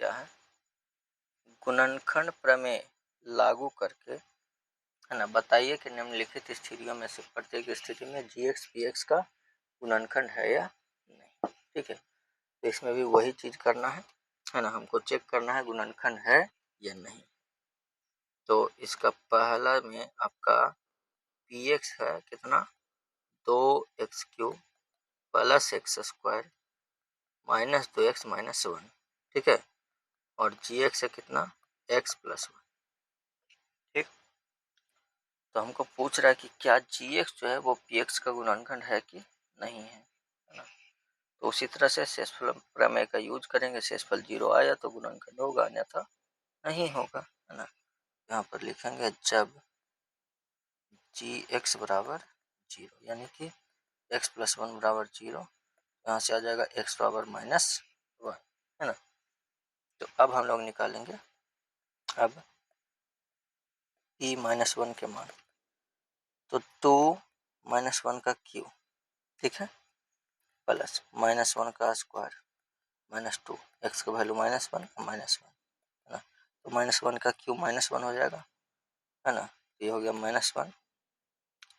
क्या है, गुणनखंड प्रमेय लागू करके, है ना, बताइए कि निम्नलिखित स्थितियों में से प्रत्येक स्थिति में gx px का गुणनखंड है या नहीं, ठीक है। तो इसमें भी वही चीज करना है ना, हमको चेक करना है गुणनखंड है या नहीं। तो इसका पहला में आपका px है कितना 2x³ plus x² minus 2x minus 1, ठीक है। और gx है कितना x प्लस 1, ठीक। तो हमको पूछ रहा है कि क्या gx जो है वो px का गुणनखंड है कि नहीं है ना। तो उसी तरह से शेषफल प्रमेय का यूज करेंगे, शेषफल 0 आया तो गुणनखंड होगा, अन्यथा नहीं होगा, है ना। यहाँ पर लिखेंगे जब gx बराबर 0 यानी कि x प्लस 1 बराबर 0, यहाँ से आ जाएगा x बराबर माइनस 1, है ना। तो अब हम लोग निकालेंगे अब p माइनस 1 के मान, तो 2 माइनस 1 का क्यू, ठीक है, प्लस माइनस 1 का स्क्वायर माइनस 2, एक्स का वैल्यू माइनस 1 माइनस 1, है ना। तो माइनस 1 का क्यू माइनस 1 हो जाएगा, है ना। ये हो गया माइनस 1,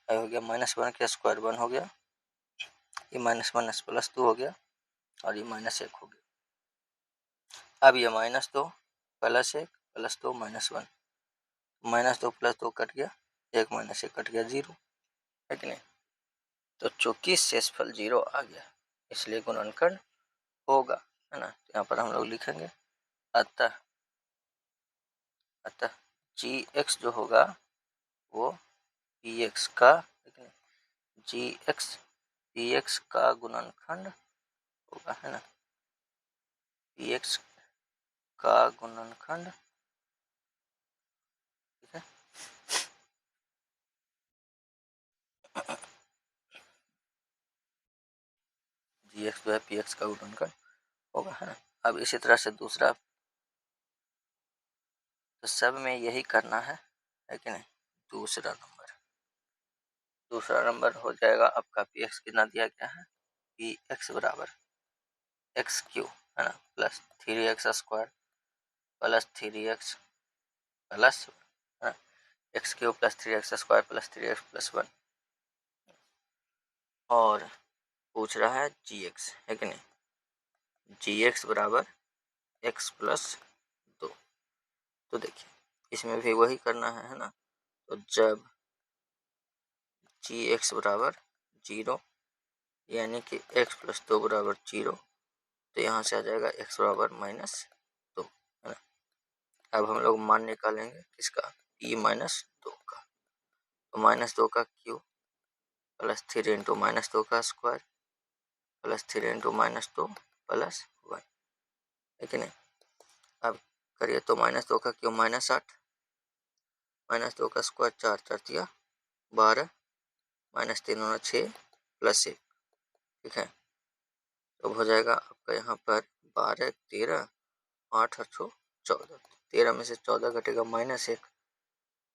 ये हो गया माइनस 1 का स्क्वायर 1 हो गया, ये माइनस माइनस प्लस 2 हो गया और ये माइनस 1 हो गया। अब ये minus 2 plus 1 plus 2 minus 1, minus 2 plus 2 cut गया, 1 माइनस 1 कट गया 0, है कि नहीं। तो चूंकि शेषफल 0 आ गया इसलिए गुणनखंड होगा, है ना। यहाँ पर हम लोग लिखेंगे अतः gx जो होगा वो px का, gx px का गुणनखंड होगा, है ना। px का गुणनखंड जी एक्स जो है पी एक्स का गुणनखंड होगा, है ना। अब इसी तरह से दूसरा, तो सब में यही करना है कि नहीं। दूसरा नंबर हो जाएगा आपका पी एक्स, कितना दिया गया है, पी एक्स बराबर एक्स क्यू, है ना, plus 3x² plus 3x plus, है ना, x Q plus 3x² plus 3x+1, और पूछ रहा है जी एक्स, है कि नहीं, जी एक्स बराबर एक्स प्लस 2। तो देखिए इसमें भी वही करना है ना। तो जब जी एक्स बराबर 0 यानी कि x प्लस 2 बराबर 0, तो यहाँ से आ जाएगा x बराबर -2, है ना। अब हम लोग मान निकालेंगे किसका, p -2 का। तो -2 का क्यूब प्लस 3 इंटू -2 का स्क्वायर प्लस 3 इंटू -2 प्लस 1, है कि नहीं। अब करिए तो -2 का क्यूब -8, -2 का स्क्वायर 4 4 दिया 12, -3 होना 6 प्लस 1, ठीक है। तो हो जाएगा आपका यहाँ पर 12 13 8 और 6 14, 13 में से 14 घटेगा -1,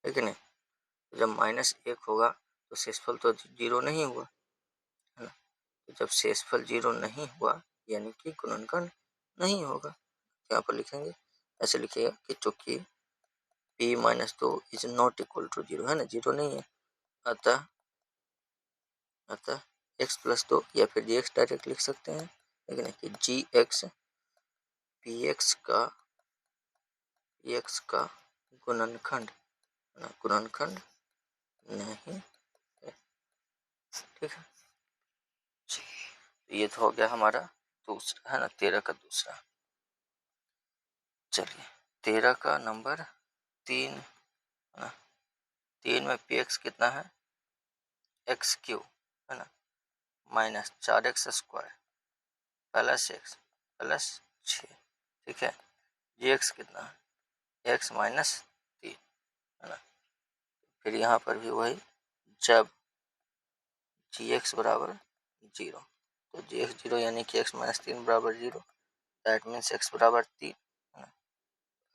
है कि नहीं। तो जब -1 होगा तो शेषफल तो 0 नहीं हुआ, है ना। तो जब शेषफल 0 नहीं हुआ यानी कि गुणनखंड नहीं होगा। यहाँ पर लिखेंगे, ऐसे लिखिएगा कि चूंकि p - 2 is not equal to 0, है ना, 0 नहीं है, अतः x प्लस 2 या फिर जी एक्स डायरेक्ट लिख सकते हैं, लेकिन कि जी एक्स पी एक्स का गुणनखंड नहीं है, ठीक है। ये तो हो गया हमारा दूसरा, है ना, 13 का दूसरा। चलिए 13 का नंबर 3, है ना। 3 में पी एक्स कितना है, एक्स क्यू, है ना, -4x² प्लस x प्लस 6, ठीक है। जी एक्स कितना है, x -3, है ना। फिर यहाँ पर भी वही, जब जी एक्स बराबर 0, तो जी एक्स 0 यानी कि x -3 बराबर 0, दैट मीन्स x बराबर 3, है ना।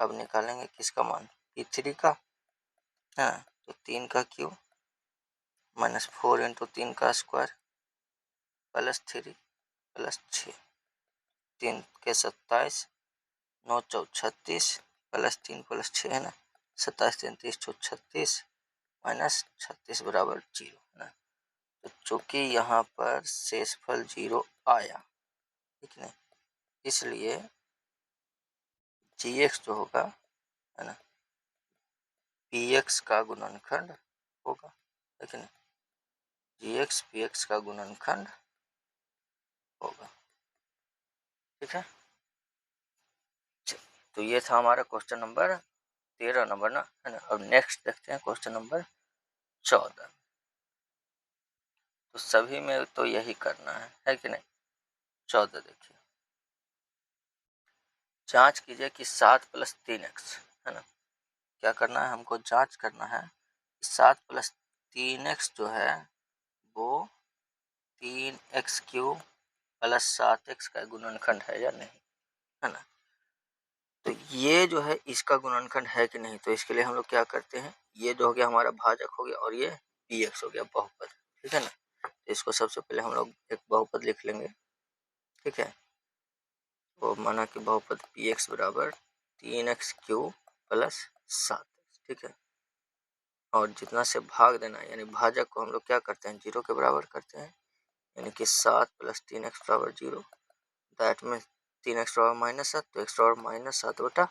अब निकालेंगे किसका मान, p3 का, है ना। तो 3 का क्यूब -4 इंटू 3 का स्क्वायर प्लस 3 प्लस 6, 3 के 27, 9 चौक 36 प्लस 3 प्लस 6, है ना, 27 3 30 36 -36 बराबर 0, है ना। तो चूंकि यहाँ पर शेषफल 0 आया, ठीक है, इसलिए जी एक्स जो होगा, है ना, पी एक्स का गुणनखंड होगा, लेकिन जी एक्स पी एक्स का गुणनखंड होगा, ठीक है। तो ये था हमारा क्वेश्चन नंबर 13 नंबर ना, है ना। अब नेक्स्ट देखते हैं क्वेश्चन नंबर 14। तो सभी में तो यही करना है कि नहीं। 14 देखिए, जांच कीजिए कि 7 + 3x, है ना। क्या करना है, हमको जांच करना है 7 + 3x जो है वो 3x³ + 7x का गुणनखंड है या नहीं, है ना। तो ये जो है इसका गुणनखंड है कि नहीं, तो इसके लिए हम लोग क्या करते हैं, ये जो हो गया हमारा भाजक हो गया और ये पी एक्स हो गया बहुपद, ठीक है ना। तो इसको सबसे पहले हम लोग एक बहुपद लिख लेंगे, ठीक है। वो माना कि बहुपद पी एक्स बराबर 3x³ + 7x, ठीक है। और जितना से भाग देना है यानी भाजक को हम लोग क्या करते हैं, 0 के बराबर करते हैं, यानी कि 7 + 3x बराबर 0, दैट में 3x बराबर -7, तो x बराबर -7/3,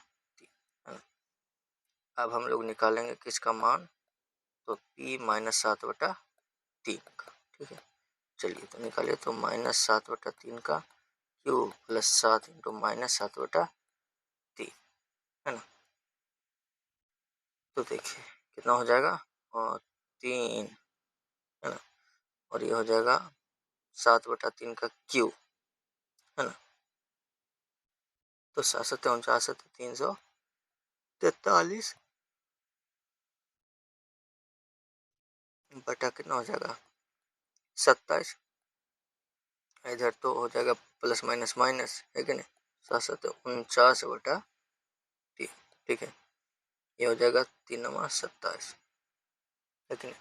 है ना। अब हम लोग निकालेंगे किसका मान, तो p -7/3 का, ठीक है। चलिए तो निकालिए, तो -7/3 का क्यूब प्लस 7 इंटू -7/3, है ना। तो देखिए कितना हो जाएगा, और 3, है ना, और ये हो जाएगा 7/3 का क्यूब, है ना। तो 7 7 49 343 बटा कितना हो जाएगा 27, इधर तो हो जाएगा प्लस माइनस माइनस, है कि नहीं, 7×7 = 49, ठीक है, ये हो जाएगा 3×27, है कि नहीं।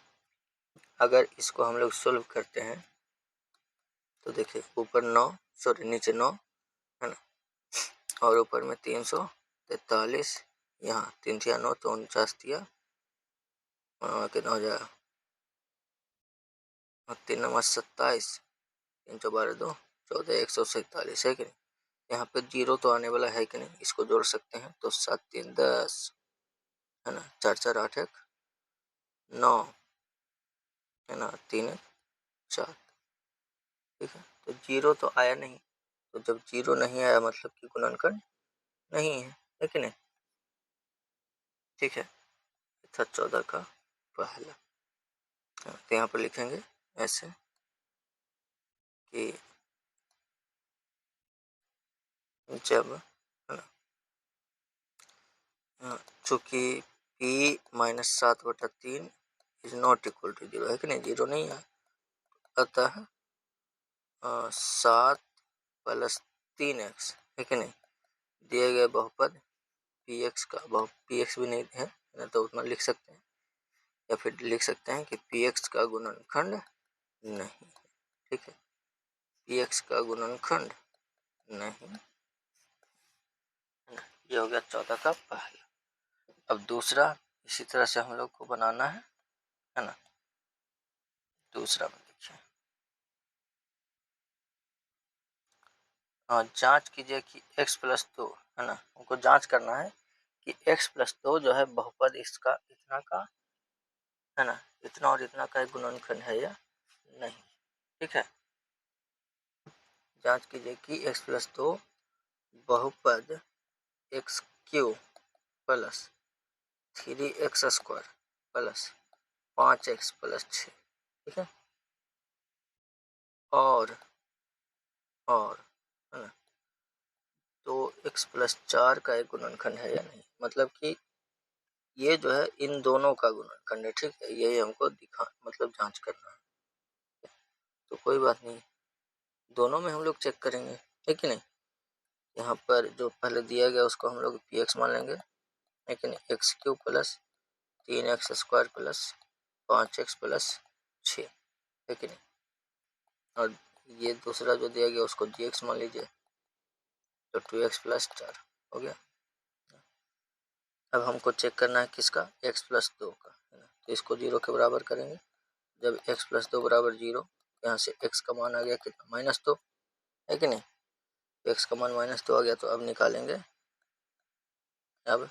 अगर इसको हम लोग सोल्व करते हैं तो देखिए ऊपर 9, सॉरी नीचे 9, है ना, और ऊपर में 343, यहाँ 3×9 तो 49 दिया, कितना हो जाएगा, 3×27, 3×12 = 14, 147, है कि नहीं। यहाँ पे 0 तो आने वाला है कि नहीं, इसको जोड़ सकते हैं तो 7×3 = 10, है ना, 4×4 = 8, 9, है ना, 3×4, ठीक है। तो 0 तो आया नहीं, तो जब 0 नहीं आया मतलब कि गुणनखंड नहीं है कि नहीं, ठीक है। था 14 का पहला, तो यहाँ पर लिखेंगे ऐसे कि जब, है ना, चूँकि p-7/3 is not equal to 0, है कि नहीं, 0 नहीं है, अतः 7 + 3x, है कि नहीं, दिए गए बहुपद px का, px भी नहीं है ना, तो उतना लिख सकते हैं, या फिर लिख सकते हैं कि px का गुणनखंड नहीं है, ठीक है, px का गुणनखंड नहीं, ये हो गया 14 का पहला। अब दूसरा इसी तरह से हम लोग को बनाना है ना। दूसरा में देखिए, जांच कीजिए कि x + 2, है ना, उनको जांच करना है कि x + 2 जो है बहुपद इसका इतना का, है ना, इतना और इतना का एक गुणनखंड है या नहीं, ठीक है। जांच कीजिए कि x + 2 बहुपद x³ + 3x² + 5x + 6, ठीक है, और है ना, तो x + 4 का एक गुणनखंड है या नहीं, मतलब कि ये जो है इन दोनों का गुणनखंड है, ठीक है, यही हमको मतलब जांच करना है, तो कोई बात नहीं, दोनों में हम लोग चेक करेंगे, है कि नहीं। यहाँ पर जो पहले दिया गया उसको हम लोग px मान लेंगे, है कि नहीं, x³ + 3x² + 5x + 6, है कि नहीं, और ये दूसरा जो दिया गया उसको dx मान लीजिए, तो 2x + 4 हो गया। अब हमको चेक करना है किसका, x + 2 का, है ना, तो इसको 0 के बराबर करेंगे, जब x + 2 = 0, यहाँ से x का मान आ गया कितना, -2, है कि नहीं, x का मान -2 आ गया, तो अब निकालेंगे, अब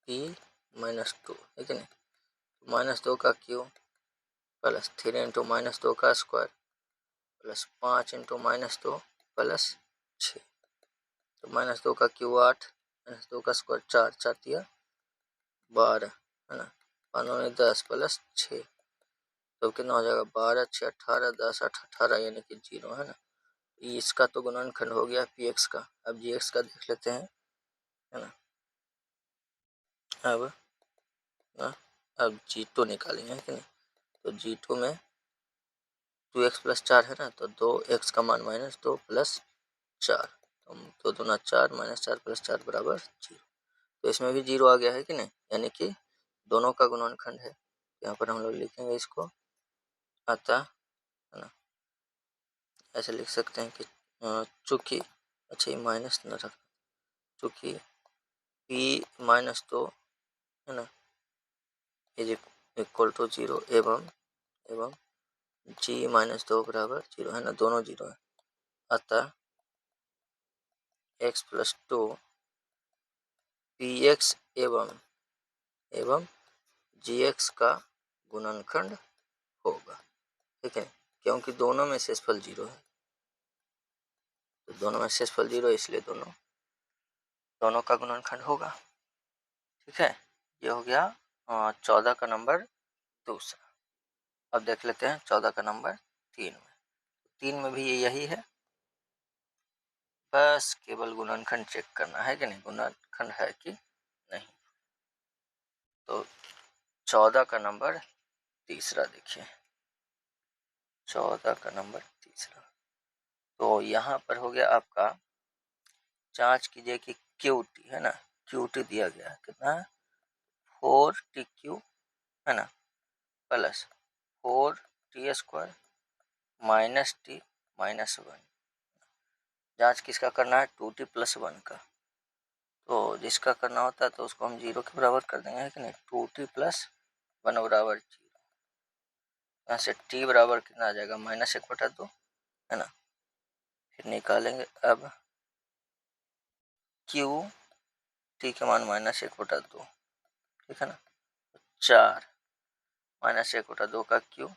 p -2, है कि नहीं, -2 का क्यूब + 3 × -2 का स्क्वायर + 5 × -2 + 6, तो -2 का क्यूब 8, -2 का स्क्वायर 4, 4 दिया 12, है ना, 5 × 10 + 6, तो कितना हो जाएगा, 12 × 6 = 18, 10 × 8 = 18, यानी कि 0, है ना। इसका तो गुणनखंड हो गया px का, अब gx का देख लेते हैं, है ना। अब g2 निकालेंगे, है कि नहीं, तो g2 में 2x + 4 है ना, तो 2x का मान -2 + 4, तो 2 दूना 4 -4 + 4 = 0, तो इसमें भी 0 आ गया, है कि नहीं, यानी कि दोनों का गुणनखंड है। यहाँ पर हम लोग लिखेंगे इसको, अतः, है ना, ऐसे लिख सकते हैं कि चूँकि, अच्छा ये माइनस न रख, चूँकि p -2, है ना, इज इक्वल टू 0 एवं g -2 = 0, है ना, दोनों 0 है, अतः x + 2 px एवं gx का गुणनखंड होगा, ठीक है, क्योंकि दोनों में शेषफल 0 है, तो दोनों में शेषफल 0 इसलिए दोनों का गुणनखंड होगा, ठीक है। ये हो गया 14 का नंबर दूसरा। अब देख लेते हैं 14 का नंबर 3 में, 3 में भी यही है, बस केवल गुणनखंड चेक करना है कि नहीं, गुणनखंड है कि नहीं। तो 14 का नंबर तीसरा देखिए, 14 का नंबर तीसरा। तो यहाँ पर हो गया आपका, जांच कीजिए कि क्यूटी है ना, क्यूटी दिया गया है कितना है 4TQ है ना, plus 4T² minus T minus 1। जांच किसका करना है 2T+1 का। तो जिसका करना होता है तो उसको हम 0 के बराबर कर देंगे, है कि नहीं। 2T+1 बराबर 0। यहाँ से T बराबर कितना आ जाएगा -1/2 है ना। फिर निकालेंगे अब Q, T के मान -1/2, ठीक है ना। 4 -1/2 का Q,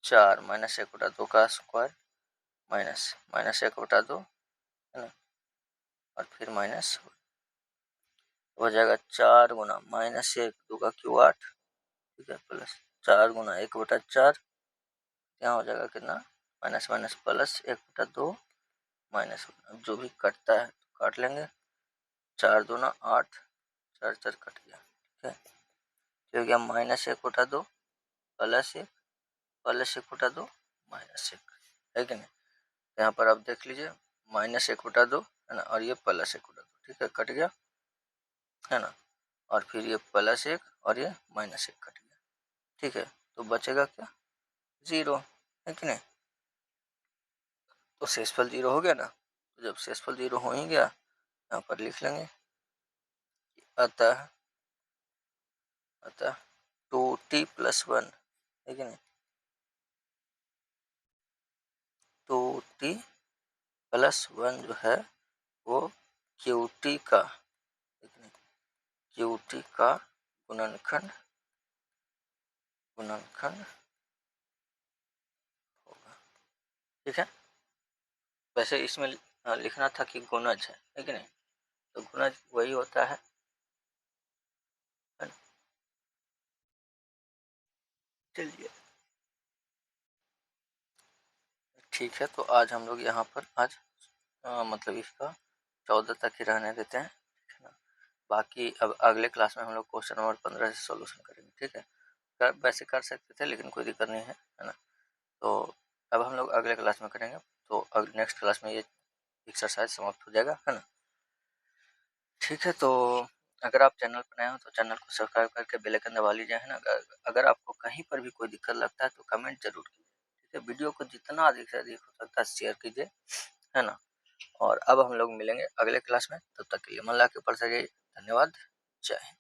4 -1/2 का स्क्वायर माइनस -1/2 है ना, और फिर माइनस हो जाएगा 4 गुना -1/2 का Q 8, ठीक है, प्लस 4 गुना 1/4, यहाँ हो जाएगा कितना माइनस माइनस प्लस 1/2 माइनस 1। अब जो भी कटता है तो काट लेंगे, 4 दूना 8, 4 4 कट गया, ठीक है। तो हो गया -1/2 प्लस 1 प्लस 1/2 माइनस 1, है कि नहीं। यहाँ पर आप देख लीजिए -1/2 है ना, और ये +1/2, ठीक है, कट गया है ना। और फिर ये +1 और ये -1 कट गया, ठीक है। तो बचेगा क्या 0, है कि नहीं। तो शेषफल 0 हो गया ना। तो जब शेषफल 0 हो ही गया, यहाँ पर लिख लेंगे अतः 2T+1, है कि नहीं। 2T+1 जो है वो QT का, QT का गुणनखंड होगा, ठीक है। वैसे इसमें लिखना था कि गुणज है कि नहीं। तो गुणज वही होता है ना? चलिए ठीक है। तो आज हम लोग यहाँ पर आज मतलब इसका 14 तक ही रहने देते हैं, ठीक है ना। बाकी अब अगले क्लास में हम लोग क्वेश्चन नंबर 15 से सॉल्यूशन करेंगे, ठीक है। वैसे कर सकते थे लेकिन कोई दिक्कत नहीं है ना। तो अब हम लोग अगले क्लास में करेंगे। तो नेक्स्ट क्लास में ये एक्सरसाइज समाप्त हो जाएगा, है ना। ठीक है। तो अगर आप चैनल पर नए हो तो चैनल को सब्सक्राइब करके बेल आइकन दबा लीजिए, है ना। अगर आपको कहीं पर भी कोई दिक्कत लगता है तो कमेंट जरूर कीजिए, ठीक है। वीडियो को जितना अधिक से अधिक हो सकता है शेयर कीजिए, है ना। और अब हम लोग मिलेंगे अगले क्लास में, तब तक के लिए मन ला के ऊपर से धन्यवाद। जय हिंद।